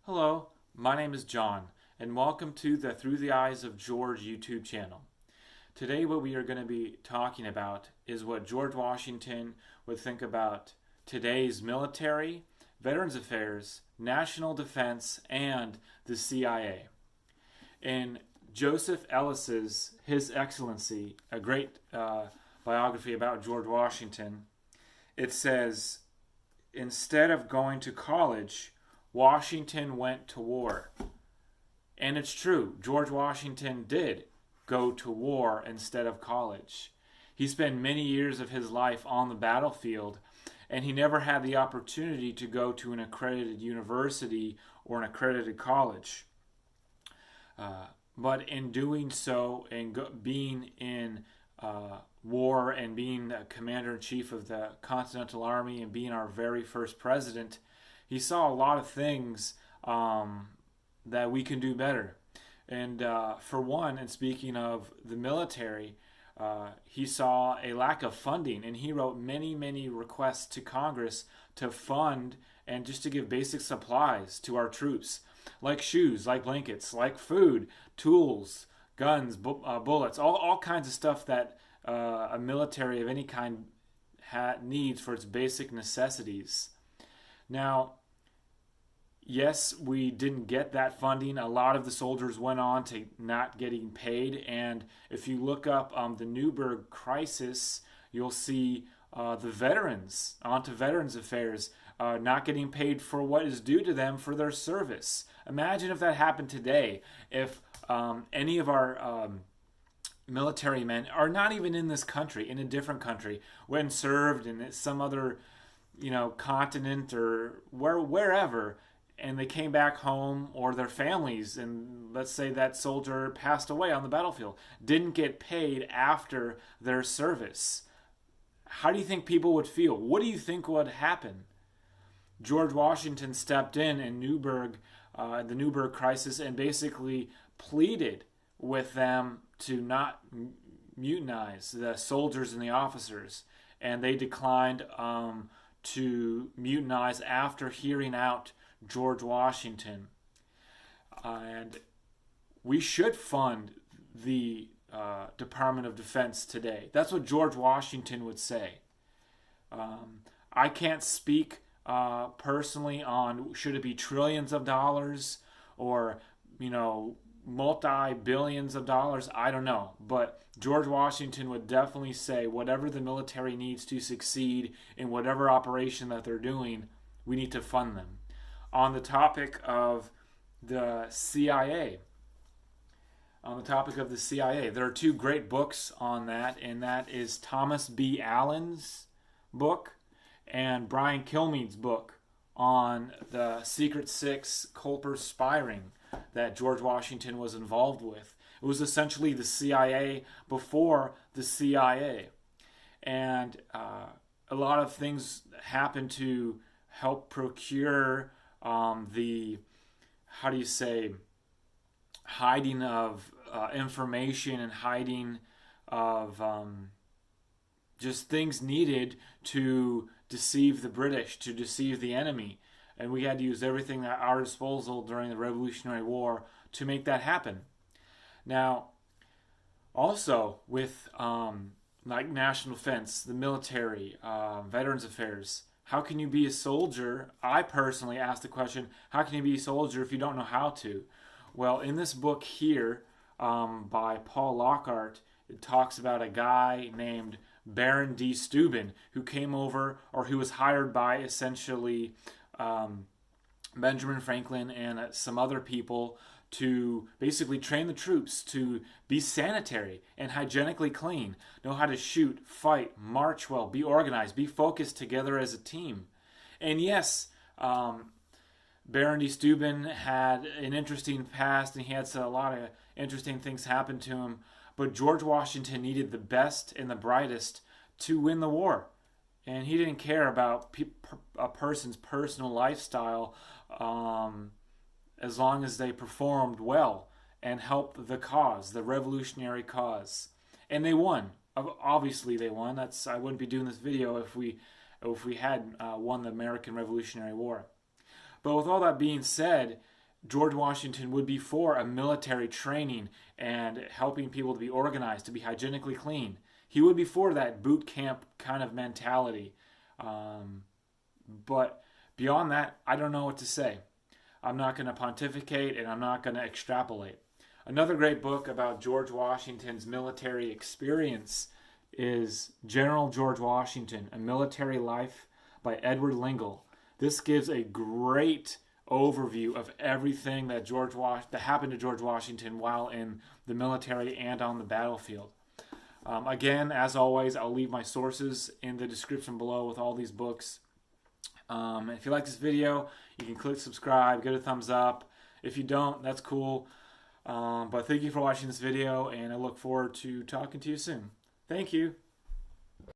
Hello, my name is John, and welcome to the Through the Eyes of George YouTube channel. Today what we are going to be talking about is what George Washington would think about today's military, Veterans Affairs, National Defense, and the CIA. In Joseph Ellis's His Excellency, a great biography about George Washington, it says, instead of going to college, Washington went to war. And it's true, George Washington did go to war instead of college. He spent many years of his life on the battlefield, and he never had the opportunity to go to an accredited university or an accredited college. But in doing so, and being in war and being the commander-in-chief of the Continental Army and being our very first president, he saw a lot of things that we can do better. And for one, and speaking of the military, he saw a lack of funding, and he wrote many, many requests to Congress to fund and just to give basic supplies to our troops, like shoes, like blankets, like food, tools, guns, bullets, all kinds of stuff that a military of any kind needs for its basic necessities. Now, yes, we didn't get that funding. A lot of the soldiers went on to not getting paid. And if you look up the Nuremberg crisis, you'll see the veterans, onto Veterans Affairs, not getting paid for what is due to them for their service. Imagine if that happened today. If any of our military men are not even in this country, in a different country, when served in some other continent or wherever, and they came back home, or their families, and let's say that soldier passed away on the battlefield, didn't get paid after their service. How do you think people would feel? What do you think would happen? George Washington stepped in the Nuremberg crisis, and basically pleaded with them to not mutinize, the soldiers and the officers, and they declined to mutinize after hearing out George Washington. And we should fund the Department of Defense today. That's what George Washington would say. I can't speak personally on should it be trillions of dollars or multi-billions of dollars. I don't know, but George Washington would definitely say whatever the military needs to succeed in whatever operation that they're doing, we need to fund them. On the topic of the CIA, there are two great books on that, and that is Thomas B. Allen's book and Brian Kilmeade's book on the Secret Six Culper spy ring that George Washington was involved with. It was essentially the CIA before the CIA. And a lot of things happened to help procure hiding of information and hiding of just things needed to deceive the British, to deceive the enemy. And we had to use everything at our disposal during the Revolutionary War to make that happen. Now, also with like national defense, the military, Veterans Affairs, how can you be a soldier? I personally asked the question, how can you be a soldier if you don't know how to? Well, in this book here by Paul Lockhart, it talks about a guy named Baron D. Steuben who came over, or who was hired by essentially Benjamin Franklin and some other people to basically train the troops to be sanitary and hygienically clean, know how to shoot, fight, march well, be organized, be focused together as a team. And yes, Baron D. Steuben had an interesting past, and he had a lot of interesting things happen to him, but George Washington needed the best and the brightest to win the war. And he didn't care about a person's personal lifestyle as long as they performed well and helped the cause, the revolutionary cause. And they won. Obviously they won. I wouldn't be doing this video if we had won the American Revolutionary War. But with all that being said, George Washington would be for a military training and helping people to be organized, to be hygienically clean. He would be for that boot camp kind of mentality. But beyond that, I don't know what to say. I'm not going to pontificate and I'm not going to extrapolate. Another great book about George Washington's military experience is General George Washington, A Military Life by Edward Lengel. This gives a great overview of everything that that happened to George Washington while in the military and on the battlefield. Again, as always, I'll leave my sources in the description below with all these books. If you like this video, you can click subscribe, give it a thumbs up. If you don't, that's cool. But thank you for watching this video, and I look forward to talking to you soon. Thank you.